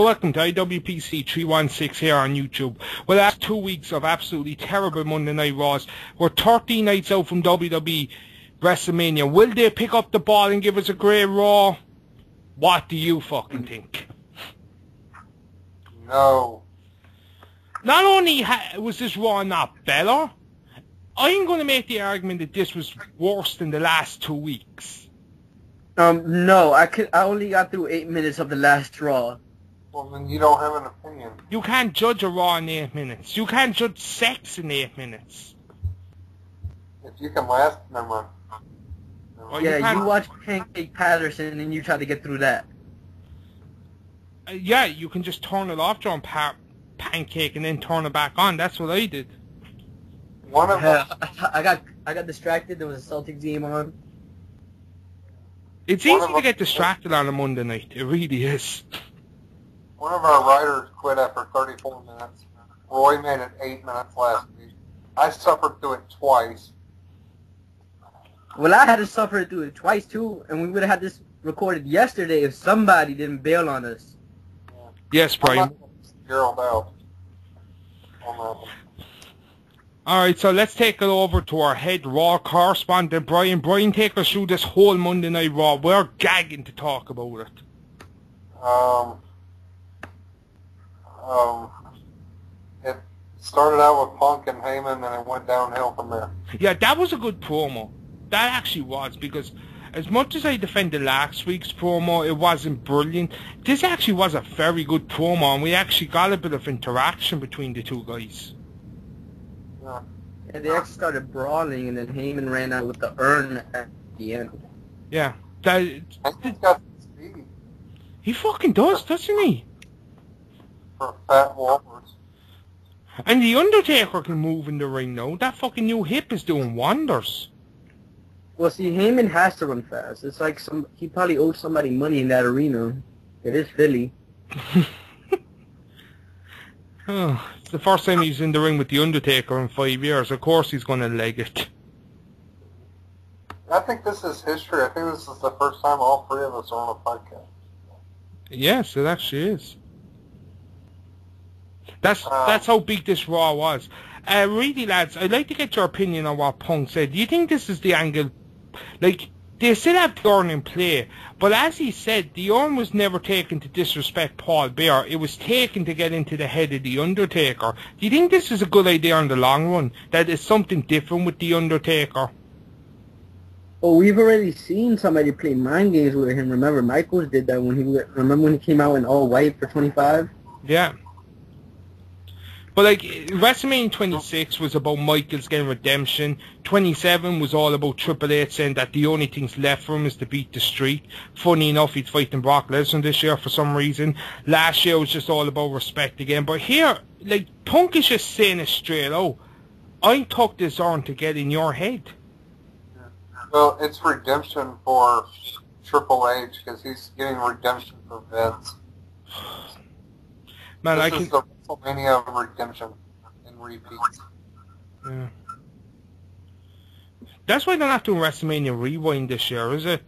welcome to IWPC 316 here on YouTube. Well, after 2 weeks of absolutely terrible Monday Night Raws, we're 13 nights out from WWE WrestleMania. Will they pick up the ball and give us a great Raw? What do you fucking think? No. Not only was this Raw not better, I'm going to make the argument that this was worse than the last 2 weeks. No, I only got through 8 minutes of the last Raw. Well, then you don't have an opinion. You can't judge a Raw in 8 minutes. You can't judge sex in 8 minutes. If you can last, never mind. Well, yeah, you watch Pancake Patterson and you try to get through that. Yeah, you can just turn it off during Pancake and then turn it back on. That's what I did. One of us. I got distracted. There was a Celtics game on. It's easy to get distracted on a Monday night. It really is. One of our writers quit after 34 minutes. Roy made it 8 minutes last week. I suffered through it twice. Well, I had to suffer through it twice, too, and we would have had this recorded yesterday if somebody didn't bail on us. Yeah. Yes, Brian. Gerald out on that one. Alright, so let's take it over to our head Raw correspondent, Brian. Brian, take us through this whole Monday Night Raw. We're gagging to talk about it. It started out with Punk and Heyman, and it went downhill from there. Yeah, that was a good promo. That actually was, because as much as I defended last week's promo, it wasn't brilliant. This actually was a very good promo, and we actually got a bit of interaction between the two guys. Yeah. And they actually started brawling, and then Heyman ran out with the urn at the end. Yeah. Heyman's got speed He fucking does, doesn't he? for fat walrus. And the Undertaker can move in the ring now. That fucking new hip is doing wonders. Well, see, Heyman has to run fast. It's like he probably owed somebody money in that arena. It is Philly. Oh, it's the first time he's in the ring with the Undertaker in 5 years. Of course he's going to leg it. I think this is history. I think this is the first time all three of us are on a podcast. Yes, it actually is. That's how big this Raw was. Really, lads, I'd like to get your opinion on what Punk said. Do you think this is the angle? Like, they still have the urn in play, but as he said, the urn was never taken to disrespect Paul Bear. It was taken to get into the head of the Undertaker. Do you think this is a good idea in the long run? That it's something different with the Undertaker? Oh, we've already seen somebody play mind games with him. Remember, Michaels did that when he came out in all white for 25? Yeah. But like, WrestleMania 26 was about Michaels getting redemption. 27 was all about Triple H saying that the only things left for him is to beat the streak. Funny enough, he's fighting Brock Lesnar this year for some reason. Last year was just all about respect again. But here, like, Punk is just saying it straight out. I took this on to get in your head. Well, it's redemption for Triple H because he's getting redemption for Vince. Man, this is the WrestleMania of redemption and repeats. Yeah. That's why they're not doing WrestleMania Rewind this year, is it?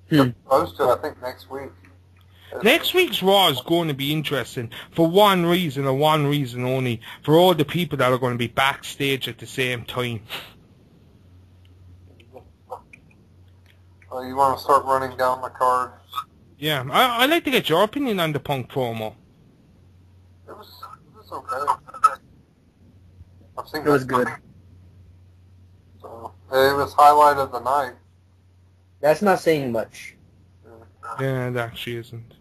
They're supposed to, I think, next week. Next week's Raw is going to be interesting for one reason and one reason only. For all the people that are going to be backstage at the same time. You want to start running down the card? Yeah, I'd like to get your opinion on the Punk promo. It was okay. I've seen It was good. So, it was highlight of the night. That's not saying much. Yeah, it actually isn't.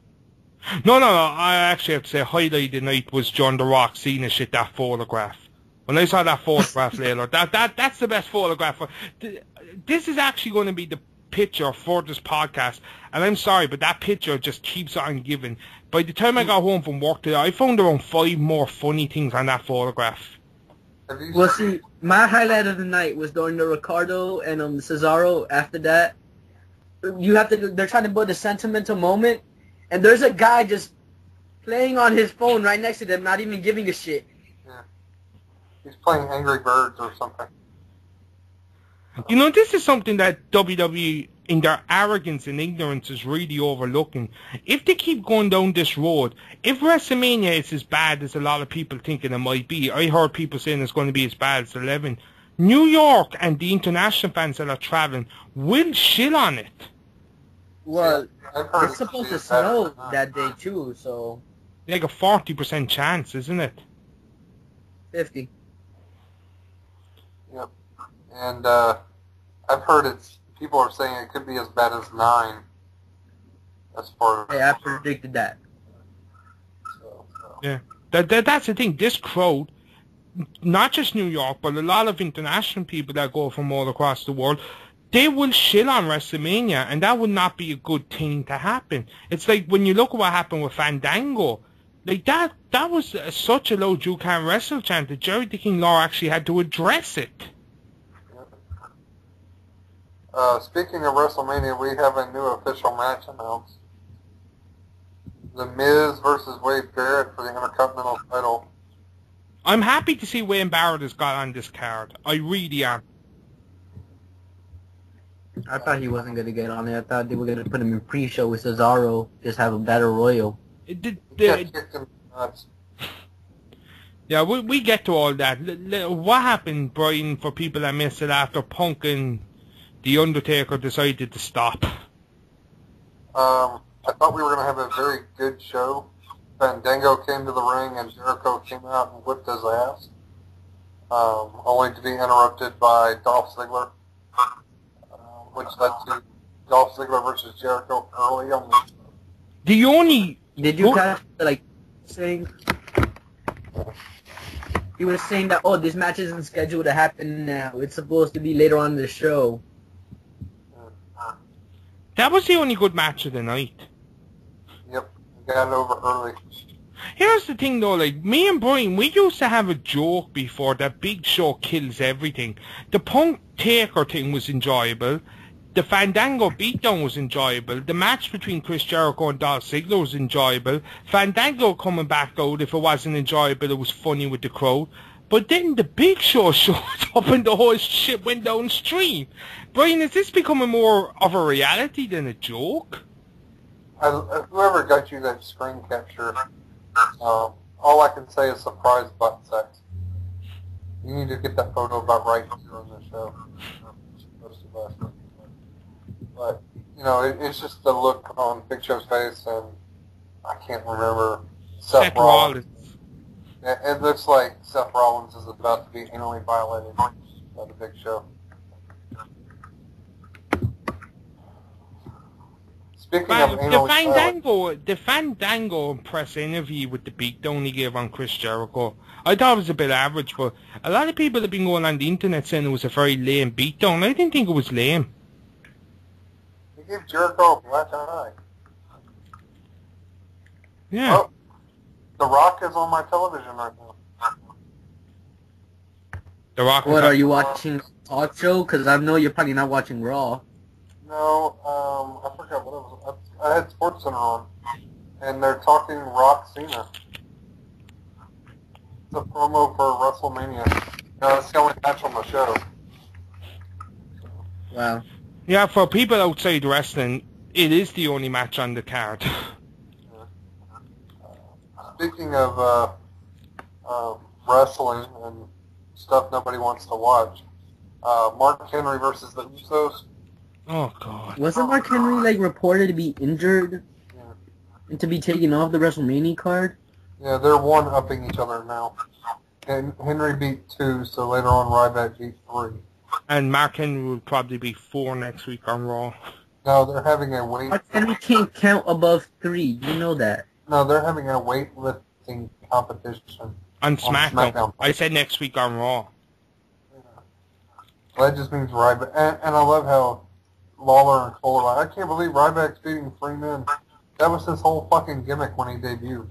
No, I actually have to say highlight of the night was John The Rock Cena shit, that photograph. When I saw that photograph later, that's the best photograph. This is actually going to be the picture for this podcast, and I'm sorry, but that picture just keeps on giving. By the time I got home from work today, I found around 5 more funny things on that photograph. Well, see, my highlight of the night was during the Ricardo and Cesaro. After that, they're trying to build a sentimental moment, and there's a guy just playing on his phone right next to them, not even giving a shit. Yeah. He's playing Angry Birds or something. You know, this is something that WWE, in their arrogance and ignorance, is really overlooking. If they keep going down this road, if WrestleMania is as bad as a lot of people thinking it might be, I heard people saying it's going to be as bad as 11, New York and the international fans that are traveling will shill on it. Well, it's supposed to snow that day too, so... Like a 40% chance, isn't it? 50. Yep. And I've heard people are saying it could be as bad as 9. As far as... Yeah, I predicted that. So. Yeah. That's the thing. This crowd, not just New York, but a lot of international people that go from all across the world, they will shill on WrestleMania, and that would not be a good thing to happen. It's like when you look at what happened with Fandango, like that was such a low "You Can't Wrestle" chant that Jerry the King Lawler actually had to address it. Speaking of WrestleMania, we have a new official match announced. The Miz versus Wade Barrett for the Intercontinental title. I'm happy to see Wayne Barrett has got on this card. I really am. I thought he wasn't going to get on there. I thought they were going to put him in pre-show with Cesaro, just have a battle royal. Yeah, we get to all that. What happened, Brian, for people that missed it after Punk and The Undertaker decided to stop? I thought we were going to have a very good show. Fandango came to the ring and Jericho came out and whipped his ass. Only to be interrupted by Dolph Ziggler. Which led to Dolph Ziggler versus Jericho early on the show. The only... Did you guys, like, saying... He was saying that, oh, this match isn't scheduled to happen now. It's supposed to be later on in the show. That was the only good match of the night. Yep, got it over early. Here's the thing, though, like, me and Brian, we used to have a joke before that Big Show kills everything. The Punk Taker thing was enjoyable. The Fandango beatdown was enjoyable. The match between Chris Jericho and Dolph Ziggler was enjoyable. Fandango coming back out, if it wasn't enjoyable, it was funny with the crowd. But then the Big Show showed up and the whole shit went downstream. Brian, is this becoming more of a reality than a joke? Whoever got you that screen capture, all I can say is surprise butt sex. You need to get that photo about right here on the show. Most of us. But, you know, it's just the look on Big Show's face, and I can't remember Seth Rollins. It looks like Seth Rollins is about to be anally violated by the Big Show. Speaking of anally the Fandango press interview with the beatdown he gave on Chris Jericho, I thought it was a bit average, but a lot of people have been going on the internet saying it was a very lame beatdown. I didn't think it was lame. He gave Jericho a black eye. Yeah. Oh, The Rock is on my television right now. The Rock. What, are you watching Talk Show? Because I know you're probably not watching Raw. No, I forgot what it was. I had SportsCenter on, and they're talking Rock Cena. It's a promo for WrestleMania. No, it's the only match on the show. Wow. Yeah, for people outside wrestling, it is the only match on the card. Speaking of wrestling and stuff nobody wants to watch, Mark Henry versus the Usos. Oh, God. Wasn't Mark Henry, like, reported to be injured? Yeah. And to be taken off the WrestleMania card? Yeah, they're one-upping each other now. And Henry beat 2, so later on Ryback beat 3. And Mark Henry will probably be 4 next week on Raw. No, they're having a weight... Mark Henry can't count above 3. You know that. No, they're having a weightlifting competition. On SmackDown. I said next week on Raw. Yeah. Well, that just means Ryback... And I love how Lawler and Cole are like, I can't believe Ryback's beating 3 men. That was his whole fucking gimmick when he debuted.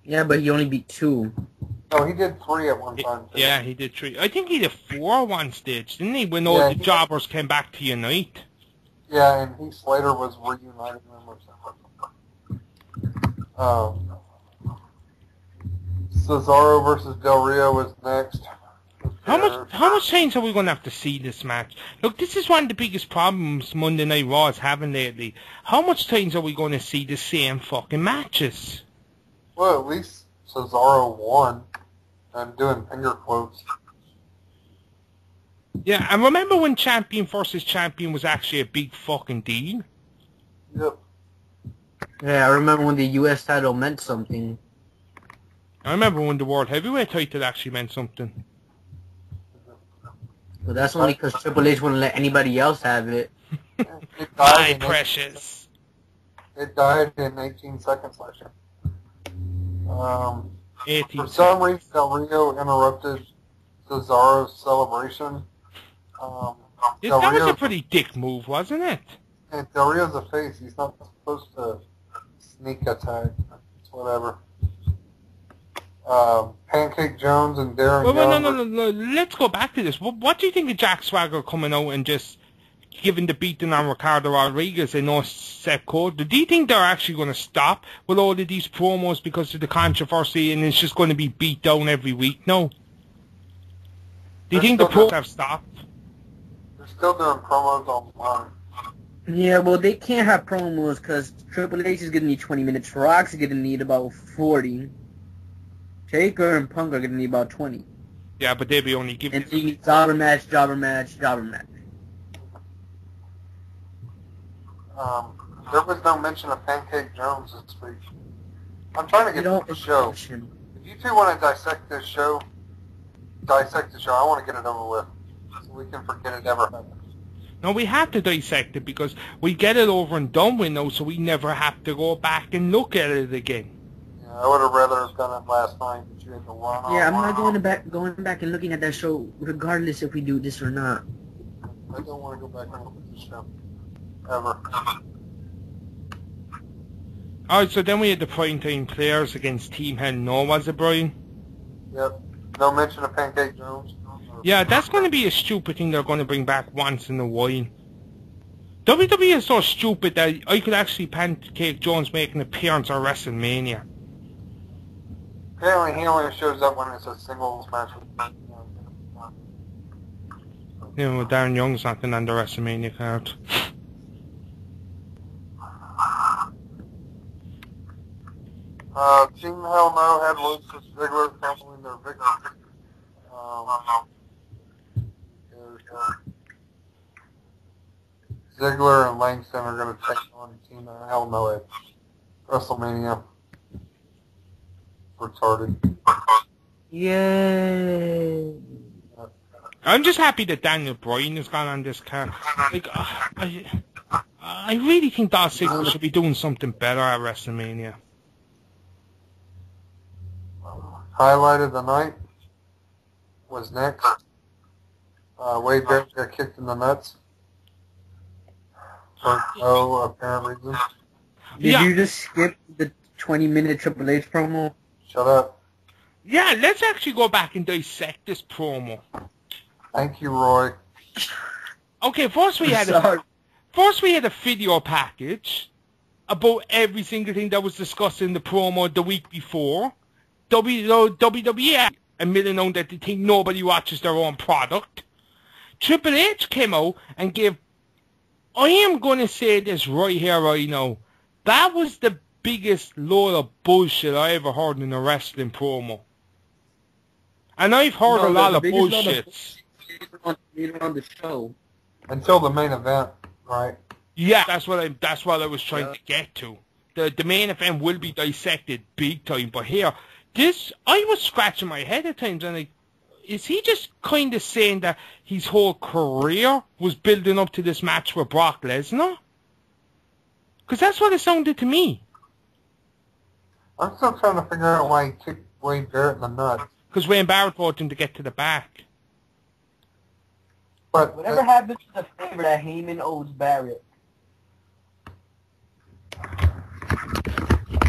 Yeah, but he only beat 2. No, he did 3 at one time, too. Yeah, he did 3. I think he did 4 one stage, didn't he? When all the jobbers came back to unite. Yeah, and Heath Slater was reuniting them or something. Cesaro versus Del Rio was next. cares? How much times are we going to have to see this match? Look, this is one of the biggest problems Monday Night Raw is having lately. How much times are we going to see the same fucking matches? Well, at least Cesaro won. I'm doing finger quotes. Yeah, and remember when champion versus champion was actually a big fucking deal? Yep. Yeah, I remember when the U.S. title meant something. I remember when the World Heavyweight title actually meant something. But that's only because Triple H wouldn't let anybody else have it. It My died, precious. it died in 18 seconds last year. 18 For some reason, Del Rio interrupted Cesaro's celebration. That was a pretty dick move, wasn't it? And Del Rio's a face. He's not supposed to sneak attack. It's whatever. Pancake Jones and Darren Young. No. Let's go back to this. What do you think of Jack Swagger coming out and just giving the beating on Ricardo Rodriguez and no Seth Cole? Do you think they're actually going to stop with all of these promos because of the controversy and it's just going to be beat down every week? No. Do you think the promos have stopped? They're still doing promos online. Yeah, well, they can't have promos because Triple H is going to need 20 minutes. Rock's going to need about 40. Taker and Punk are going to need about 20. Yeah, but they'll be only giving... And they need jobber match. There was no mention of Pancake Jones this week. I'm trying to get to the show. If you two want to dissect the show. I want to get it over with so we can forget it ever happened. No, we have to dissect it because we get it over and done with now, so we never have to go back and look at it again. Yeah, I would have rather have done it last night, but you had to run. Yeah, I'm not going back and looking at that show, regardless if we do this or not. I don't want to go back and look at the show ever. Alright, so then we had the primetime players against Team Hell No, was it, Brian? Yep. No mention of Pancake Jones. Yeah, that's going to be a stupid thing they're going to bring back once in a while. WWE is so stupid that I could actually Pancake Jones make an appearance at WrestleMania. Apparently he only shows up when it's a singles match. You know, Darren Young's not on the WrestleMania card. Team Hell No had Luke Ziggler following their victory. Ziggler and Langston are going to take on Team Hell No at WrestleMania. Retarded. Yay! I'm just happy that Daniel Bryan has gone on this card. Like, I really think Dolph Ziggler should be doing something better at WrestleMania. Highlight of the night was next. Wade Barrett got kicked in the nuts. For no apparent reason. Did you just skip the 20-minute Triple H promo? Shut up. Yeah, let's actually go back and dissect this promo. Thank you, Roy. Okay, first we had a video package about every single thing that was discussed in the promo the week before. WWE admitting on that they think nobody watches their own product. Triple H came out and gave, I am going to say this right here, right now, that was the biggest load of bullshit I ever heard in a wrestling promo. And I've heard a lot of bullshits. On the show. Until the main event, right? Yeah, that's what I was trying to get to. The main event will be dissected big time, but here, I was scratching my head at times and is he just kind of saying that his whole career was building up to this match with Brock Lesnar? Because that's what it sounded to me. I'm still trying to figure out why he kicked Wade Barrett in the nuts. Because Wayne Barrett brought him to get to the back. But whatever happened to the favor that Heyman owes Barrett?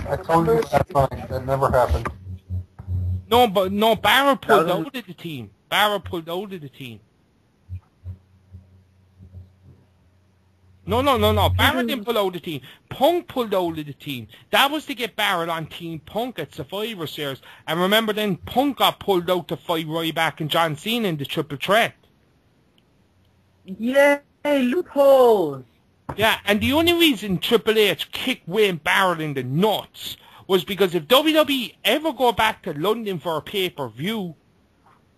I told you last night that never happened. No, Barrett pulled out of the team. No. Barrett didn't pull out of the team. Punk pulled out of the team. That was to get Barrett on Team Punk at Survivor Series. And remember then Punk got pulled out to fight Ryback and John Cena in the Triple Threat. Yay, loopholes! Yeah, and the only reason Triple H kicked Wayne Barrett in the nuts was because if WWE ever go back to London for a pay-per-view,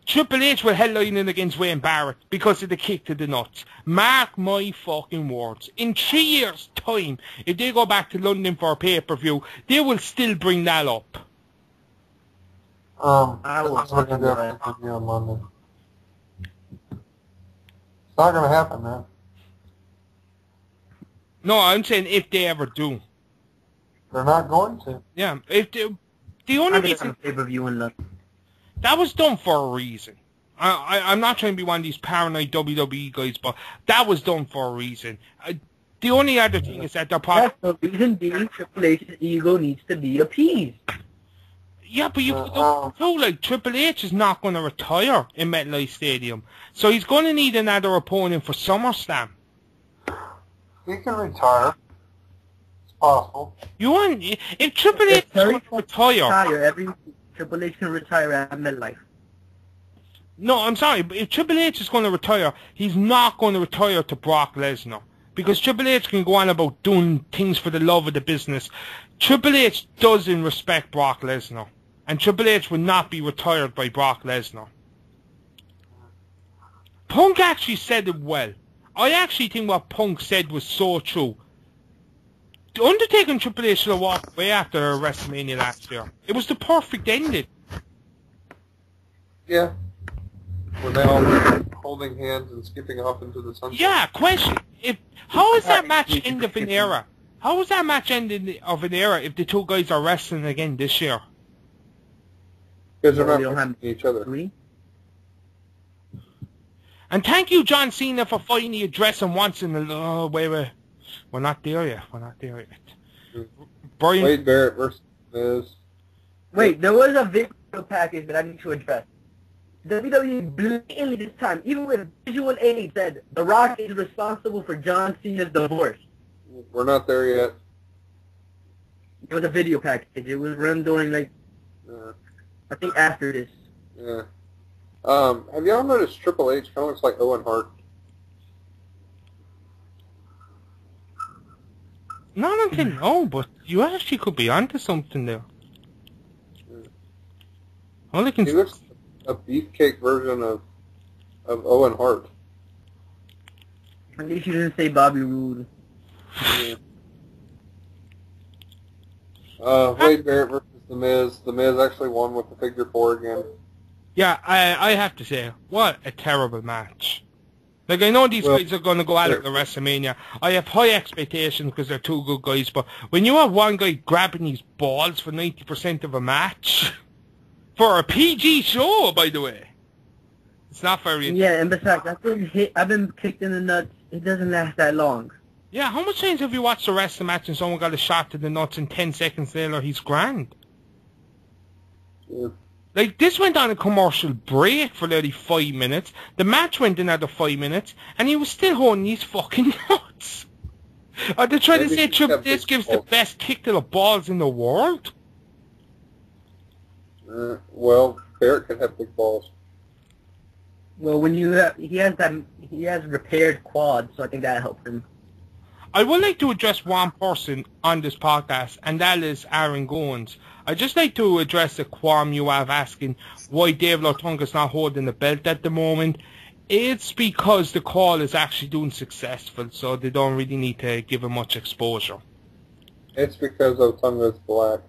Triple H will headline in against Wayne Barrett because of the kick to the nuts. Mark my fucking words. In 3 years' time, if they go back to London for a pay-per-view, they will still bring that up. I was looking at a pay-per-view on London. It's not going to happen, man. No, I'm saying if they ever do. They're not going to. Yeah, if they, the only reason pay-per-view in London. That was done for a reason. I'm not trying to be one of these paranoid WWE guys, but that was done for a reason. The only other thing is that they're probably... That's the reason being Triple H's ego needs to be appeased. Yeah, but you know, like, Triple H is not going to retire in MetLife Stadium. So he's going to need another opponent for SummerSlam. He can retire. It's possible. You want... If Triple H is going to retire... Every Triple H can retire at MetLife. No, I'm sorry, but if Triple H is going to retire, he's not going to retire to Brock Lesnar. Because Triple H can go on about doing things for the love of the business. Triple H doesn't respect Brock Lesnar. And Triple H will not be retired by Brock Lesnar. Punk actually said it well. I actually think what Punk said was so true. The Undertaker and Triple H should have walked away after WrestleMania last year. It was the perfect ending. Yeah. Were they all holding hands and skipping off into the sunset? Yeah, question. How is that match end of an era? How is that match end of an era if the two guys are wrestling again this year? Because they're not wrestling each other. And thank you, John Cena, for finally addressing once in the... Oh, wait. We're not there yet. Brian... Wade Barrett versus Miz. Wait, there was a video package that I need to address. WWE blatantly this time, even with visual aid, said The Rock is responsible for John Cena's divorce. We're not there yet. It was a video package. It was run during, like, I think after this. Yeah. Have y'all noticed Triple H kind of looks like Owen Hart? Not until no, but you actually could be onto something there. All I can He looks a beefcake version of Owen Hart. At least you didn't say Bobby Roode. Yeah. Wade Barrett versus The Miz. The Miz actually won with the figure 4 again. Yeah, I have to say, what a terrible match. Like, I know these guys are going to go at it at WrestleMania. I have high expectations because they're two good guys, but when you have one guy grabbing these balls for 90% of a match, for a PG show, by the way, it's not very... Yeah, and besides, I've been kicked in the nuts. It doesn't last that long. Yeah, how much times have you watched a wrestling match and someone got a shot to the nuts and 10 seconds later he's grand? Yeah. Like, this went on a commercial break for nearly 5 minutes. The match went another 5 minutes, and he was still holding these fucking nuts. Are they trying to say Triple H gives the best kick to the balls in the world? Well, Barrett could have big balls. Well, when he has repaired quads, so I think that helped him. I would like to address one person on this podcast, and that is Aaron Goins. I'd just like to address the qualm you have asking why Dave Lautunga's not holding the belt at the moment. It's because the call is actually doing successful, so they don't really need to give him much exposure. It's because Otunga's black.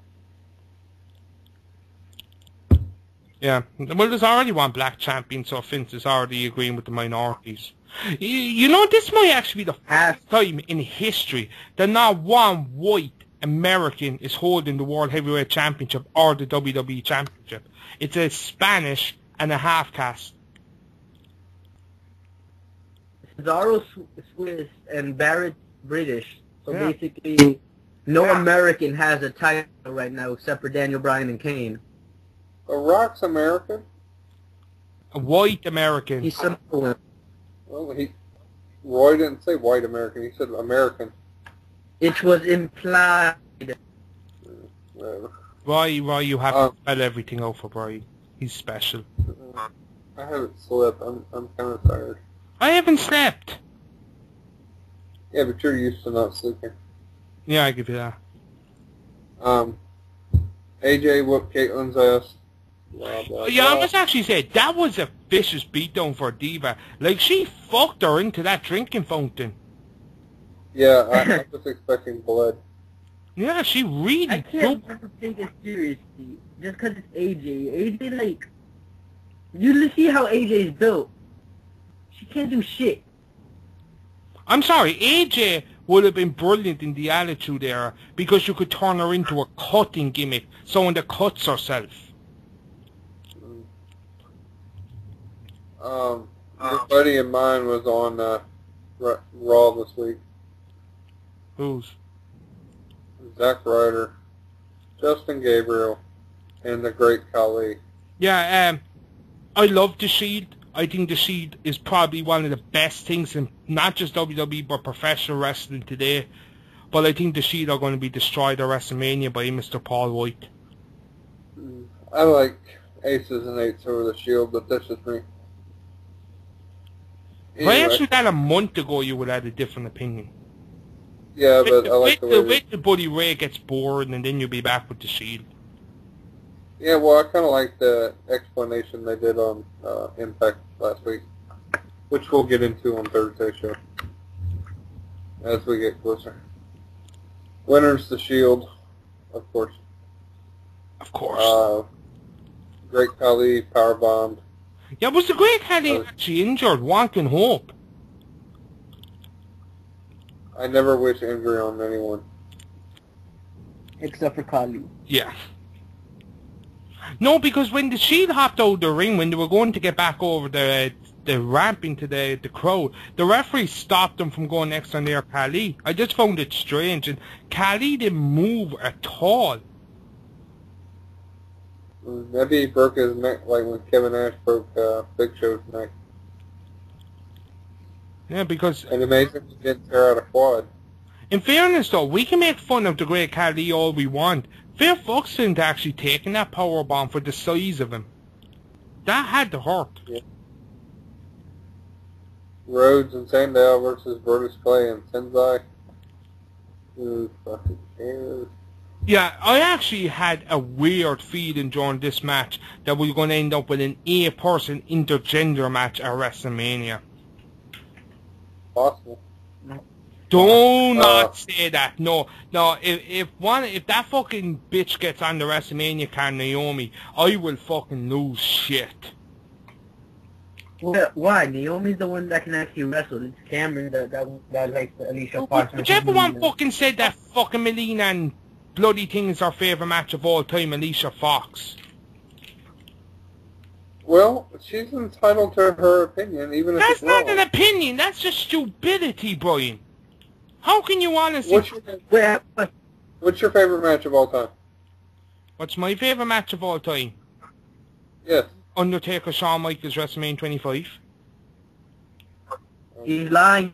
Yeah, well, there's already one black champion, so Vince is already agreeing with the minorities. You know, this might actually be the first time in history that not one white American is holding the World Heavyweight Championship or the WWE Championship. It's a Spanish and a half-caste. Cesaro Swiss and Barrett British. So basically, no American has a title right now except for Daniel Bryan and Kane. The Rock's American? A white American. He's some... Well, Roy didn't say white American. He said American. It was implied. Whatever. Roy, you have to spell everything out for Brian. He's special. I haven't slept. I'm kind of tired. I haven't slept. Yeah, but you're used to not sleeping. Yeah, I give you that. AJ whooped Caitlin's ass. Blah, blah, Yeah, I blah. must actually say, that was a vicious beatdown for Diva. Like, she fucked her into that drinking fountain. Yeah, I was expecting blood. Yeah, she really I can't never take it seriously just because it's AJ. AJ, like, you see how AJ is built. She can't do shit. I'm sorry, AJ would have been brilliant in the Attitude Era because you could turn her into a cutting gimmick, someone that cuts herself. A buddy of mine was on Raw this week. Who's? Zack Ryder, Justin Gabriel, and the Great Khali. Yeah, I love The Shield. I think The Shield is probably one of the best things in not just WWE but professional wrestling today. But I think The Shield are going to be destroyed at WrestleMania by Mr. Paul White. I like aces and eights over the Shield, but that's just me. If I Anyway, asked you that a month ago, you would have had a different opinion. yeah, but I like the way. Wait till Buddy Ray gets bored, and then you'll be back with The Shield. Yeah, well, I kind of like the explanation they did on Impact last week, which we'll get into on Thursday's show as we get closer. Winner's the Shield, of course. Of course. Great Khali powerbombed. Yeah, was the Great Khali actually injured? One can hope. I never wish injury on anyone. Except for Kali. Yeah. No, because when the Shield hopped out of the ring, when they were going to get back over the ramp into the crowd, the referee stopped them from going next on their Khali. I just found it strange, and Khali didn't move at all. Maybe he broke his neck like when Kevin Nash broke Big Show's neck. Yeah, because... And amazing he didn't tear out a quad. In fairness, though, we can make fun of the Great Khali all we want. Fair fucks into actually taking that powerbomb for the size of him. That had to hurt. Yeah. Rhodes and Sandow versus Brodus Clay and Senzai. Who fucking cares? Yeah, I actually had a weird feeling during this match that we were going to end up with an 8-person intergender match at WrestleMania. Possible. Do not say that. No. If that fucking bitch gets on the WrestleMania card, Naomi, I will fucking lose shit. Well, why? Naomi's the one that can actually wrestle. It's Cameron that likes Alicia Fox. Whichever one fucking said that fucking Melina and bloody thing is our favourite match of all time, Alicia Fox. Well, she's entitled to her opinion, even if That's it's wrong. not an opinion. That's just stupidity, Brian. How can you honestly... What's your favorite match of all time? What's my favourite match of all time? Yes. Undertaker, Shawn Michaels, WrestleMania 25. He's lying.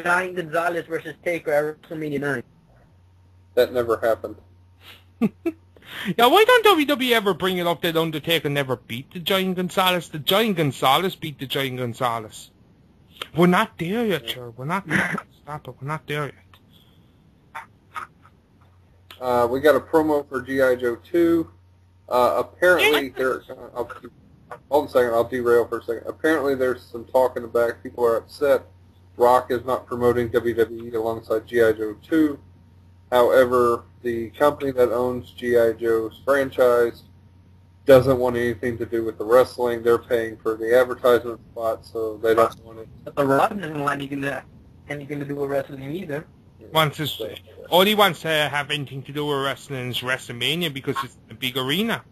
Giant Gonzalez versus Taker at WrestleMania 9. That never happened. Yeah, why don't WWE ever bring it up that Undertaker never beat the Giant Gonzalez? The Giant Gonzalez beat the Giant Gonzalez. We're not there yet, sir. We're not there. Stop it. We're not there yet. We got a promo for G.I. Joe 2. Apparently, hold on a second. I'll derail for a second. Apparently, there's some talk in the back. People are upset. Rock is not promoting WWE alongside G.I. Joe 2. However, the company that owns G.I. Joe's franchise doesn't want anything to do with the wrestling. They're paying for the advertisement spot, so they don't want it. The Rock doesn't want anything to do with wrestling either. All he wants to have anything to do with wrestling is WrestleMania because it's a big arena.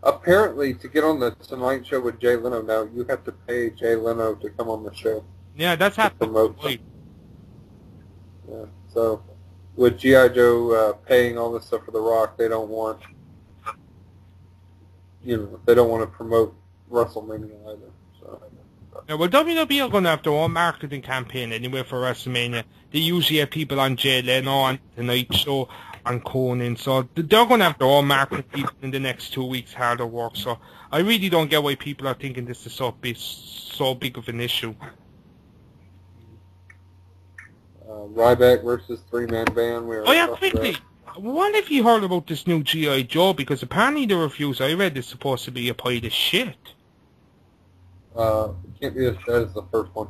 Apparently, to get on the Tonight Show with Jay Leno now, you have to pay Jay Leno to come on the show. Yeah, that's happening. Yeah, so with G.I. Joe paying all this stuff for The Rock, they don't want, they don't want to promote WrestleMania either. So Yeah, well, WWE are going to have their own marketing campaign anyway for WrestleMania. They usually have people on Jay Leno, on Tonight Show, on Conan, so they're going to have their own marketing people in the next 2 weeks, harder work. So I really don't get why people are thinking this is so big of an issue. Ryback versus three-man band. Oh yeah, quickly. What have you heard about this new G.I. Joe? Because apparently the reviews I read is supposed to be a pile of shit. It can't be as bad as the first one.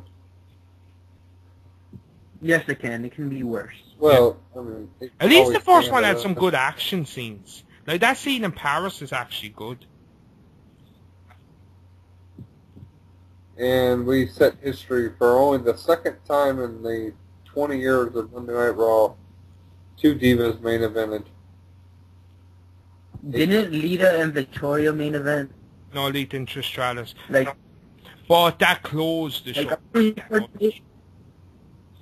Yes, it can. It can be worse. Well, I mean... At least the first one had some good action scenes. Like, that scene in Paris is actually good. And we set history for only the second time in the 20 years of Monday Night Raw. Two Divas main evented. Didn't Lita and Victoria main event? No, Lita and Trish Stratus. Like... But that closed the show.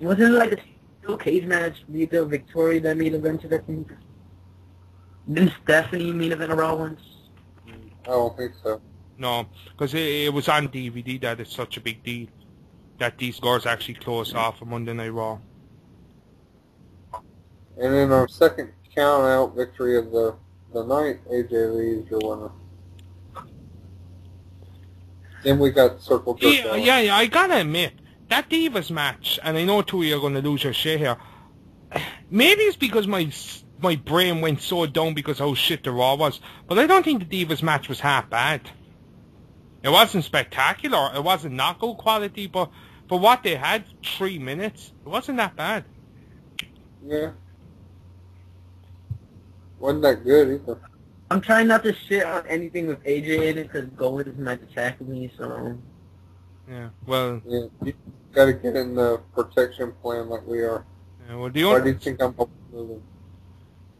Wasn't it like a steel cage match, Lita, Victoria, that main event, I think? Didn't Stephanie main event a Raw once? I don't think so. No, because it was on DVD that it's such a big deal that these girls actually closed off on Monday Night Raw. And in our second count-out victory of the night, AJ Lee is your winner. Then we got Circle Jerk. Yeah, I gotta admit, that Divas match, and I know two of you are going to lose your shit here, maybe it's because my brain went so down because how shit the Raw was, but I don't think the Divas match was half bad. It wasn't spectacular, it wasn't knockout quality, but for what they had, 3 minutes, it wasn't that bad. Yeah. Wasn't that good either. I'm trying not to shit on anything with AJ in it because Goldberg might attack me, so... Yeah, well... Yeah, you gotta get in the protection plan like we are. Yeah, well, Why do you think I'm moving?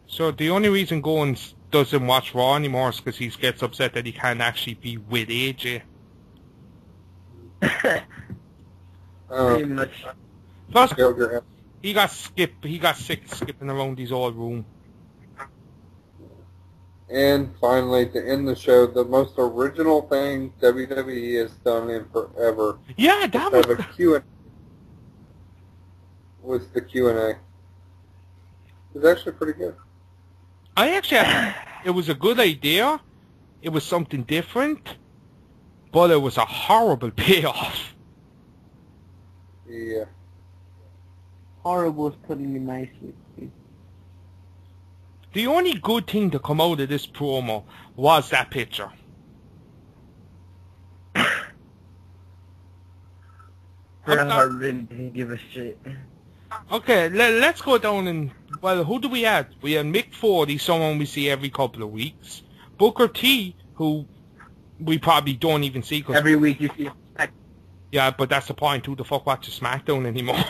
So the only reason Gowan doesn't watch Raw anymore is because he gets upset that he can't actually be with AJ. Pretty much. Plus, he got sick skipping around his old room. And finally, to end the show, the most original thing WWE has done in forever. Yeah, that was... a Q&A. Was the Q&A. It was actually pretty good. It was a good idea. It was something different. But it was a horrible payoff. Yeah. Horrible is putting it nicely. The only good thing to come out of this promo was that picture. I really didn't give a shit. Okay, let's go down and... Well, who do we have? We have Mick Foley, someone we see every couple of weeks. Booker T, who we probably don't even see. Every week you see him. Yeah, but that's the point. Who the fuck watches SmackDown anymore?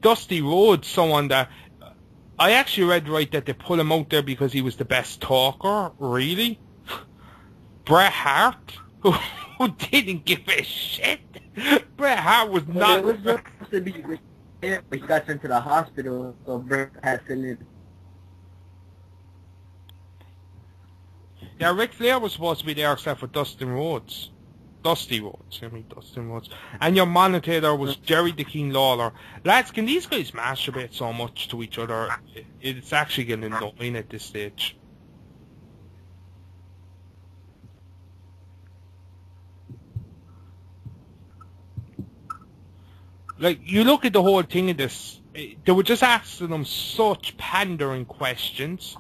Dusty Rhodes, someone that... I actually read right that they put him out there because he was the best talker. Really? Bret Hart, who didn't give a shit. Bret Hart was not... It was supposed to be... But he got sent to the hospital, so Bret had to live. Yeah, Ric Flair was supposed to be there except for Dustin Rhodes. Dusty Rhodes, Dustin Rhodes. And your monitor was Jerry the King Lawler. Lads, can these guys masturbate so much to each other? It's actually getting annoying at this stage. Like, you look at the whole thing of this, they were just asking them such pandering questions,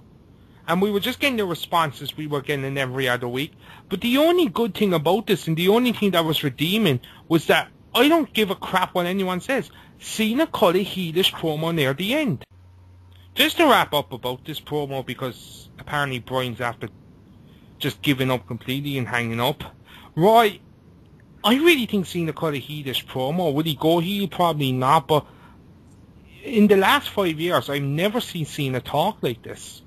and we were just getting the responses we were getting every other week. But the only good thing about this, and the only thing that was redeeming, was that I don't give a crap what anyone says. Cena cut a heelish promo near the end. Just to wrap up about this promo, because apparently Brian's after just giving up completely and hanging up. Roy, I really think Cena cut a heelish promo. Would he go heel? Probably not, but in the last 5 years, I've never seen Cena talk like this.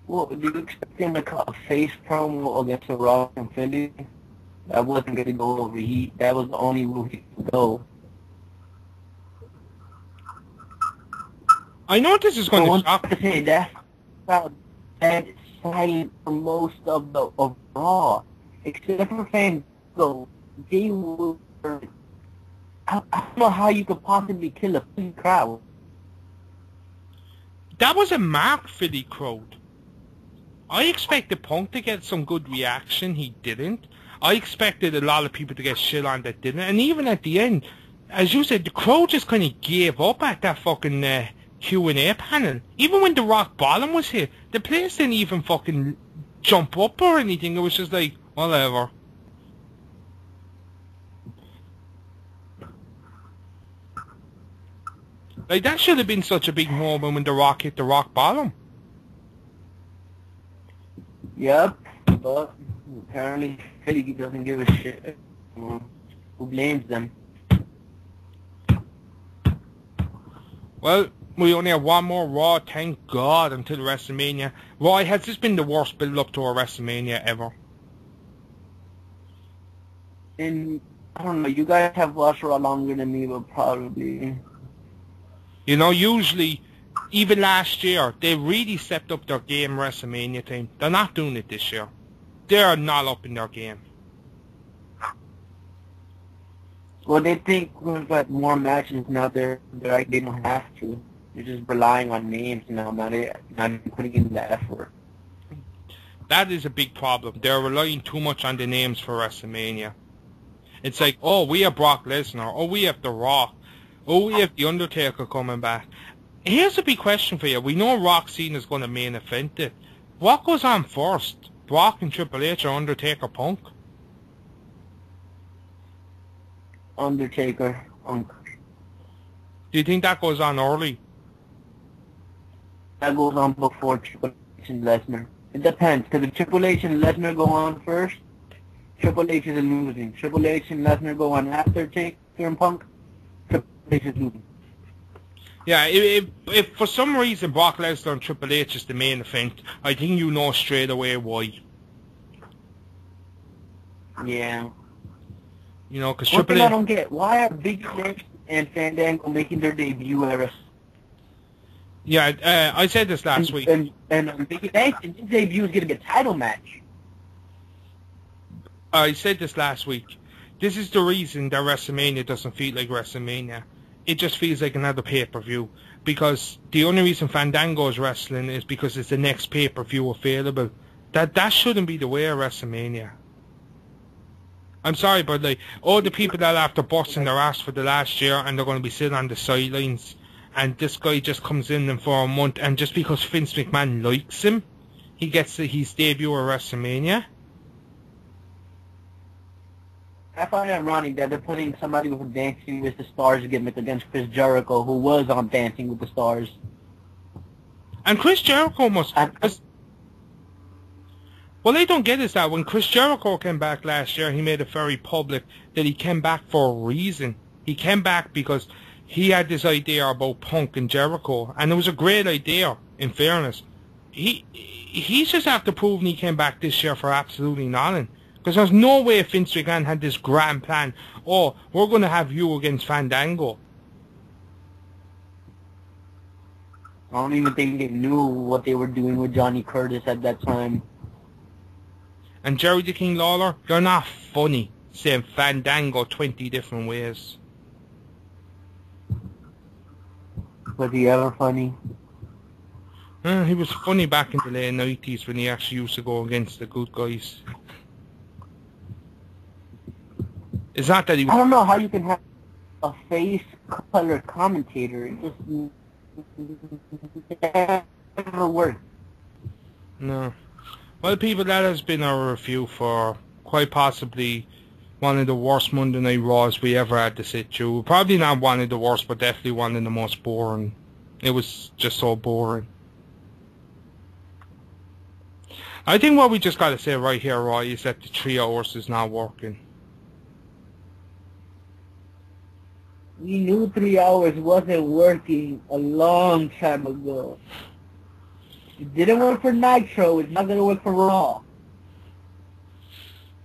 Well, do you expect him to cut a face promo against the Rock and Philly? That wasn't going to go over. That was the only route he could go. I know this is going to shock. That's how bad it silent for most of Raw, except for Fandango. They were. I don't know how you could possibly kill a Philly crowd. That was a marked Philly crowd. I expected Punk to get some good reaction. He didn't. I expected a lot of people to get shit on that didn't. And even at the end, as you said, the crowd just kind of gave up at that fucking Q&A panel. Even when the Rock Bottom was here, the place didn't even fucking jump up or anything. It was just like, whatever. Like, that should have been such a big moment when the Rock hit the Rock Bottom. Yep, but apparently Philly doesn't give a shit. Who blames them? Well, we only have one more Raw, thank God, until WrestleMania. Raw, has this been the worst build-up to a WrestleMania ever? And, I don't know, you guys have watched Raw longer than me, but probably... You know, usually, even last year, they really stepped up their game WrestleMania time. They're not doing it this year. They're not up in their game. Well, they think we've got more matches now. They're like, they don't have to. They're just relying on names now, not putting in the effort. That is a big problem. They're relying too much on the names for WrestleMania. It's like, oh, we have Brock Lesnar. Oh, we have The Rock. Oh, we have The Undertaker coming back. Here's a big question for you. We know Rock Cena's going to main event it. What goes on first? Brock and Triple H or Undertaker Punk? Undertaker, Punk. Do you think that goes on early? That goes on before Triple H and Lesnar. It depends, because if Triple H and Lesnar go on first, Triple H is losing. Triple H and Lesnar go on after Taker and Punk, Triple H is losing. Yeah, if for some reason Brock Lesnar and Triple H is the main event, I think you know straight away why. Yeah. You know, because One Triple thing I H... don't get, why are Big Six and Fandango making their debut at Yeah, I said this last week. And Big Six, his debut is going to be a title match. I said this last week. This is the reason that WrestleMania doesn't feel like WrestleMania. It just feels like another pay-per-view. Because the only reason Fandango is wrestling is because it's the next pay-per-view available. That shouldn't be the way of WrestleMania. I'm sorry, but like, all the people that are after busting their ass for the last year and they're going to be sitting on the sidelines, and this guy just comes in and for a month, and just because Vince McMahon likes him, he gets his debut at WrestleMania. I find it ironic that they're putting somebody with Dancing with the Stars gimmick against Chris Jericho, who was on Dancing with the Stars. And Chris Jericho must... What I don't get is that when Chris Jericho came back last year, he made it very public that he came back for a reason. He came back because he had this idea about Punk and Jericho, and it was a great idea, in fairness. He's just after proving he came back this year for absolutely nothing. Because there's no way Vince McMahon had this grand plan. Oh, we're going to have you against Fandango. I don't even think they knew what they were doing with Johnny Curtis at that time. And Jerry the King Lawler, you're not funny saying Fandango 20 different ways. Was he ever funny? He was funny back in the late 90s when he actually used to go against the good guys. It's not that he was... I don't know how you can have a face color commentator. It just never worked. No. Well, people, that has been our review for quite possibly one of the worst Monday Night Raws we ever had to sit through. Probably not one of the worst, but definitely one of the most boring. It was just so boring. I think what we just got to say right here, Roy, is that the 3 hours is not working. We knew 3 hours wasn't working a long time ago. It didn't work for Nitro. It's not going to work for Raw.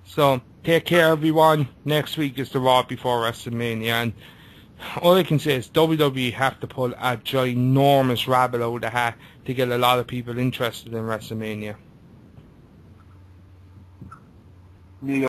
So, take care, everyone. Next week is the Raw before WrestleMania. And all I can say is WWE have to pull a ginormous rabbit out of the hat to get a lot of people interested in WrestleMania. New York.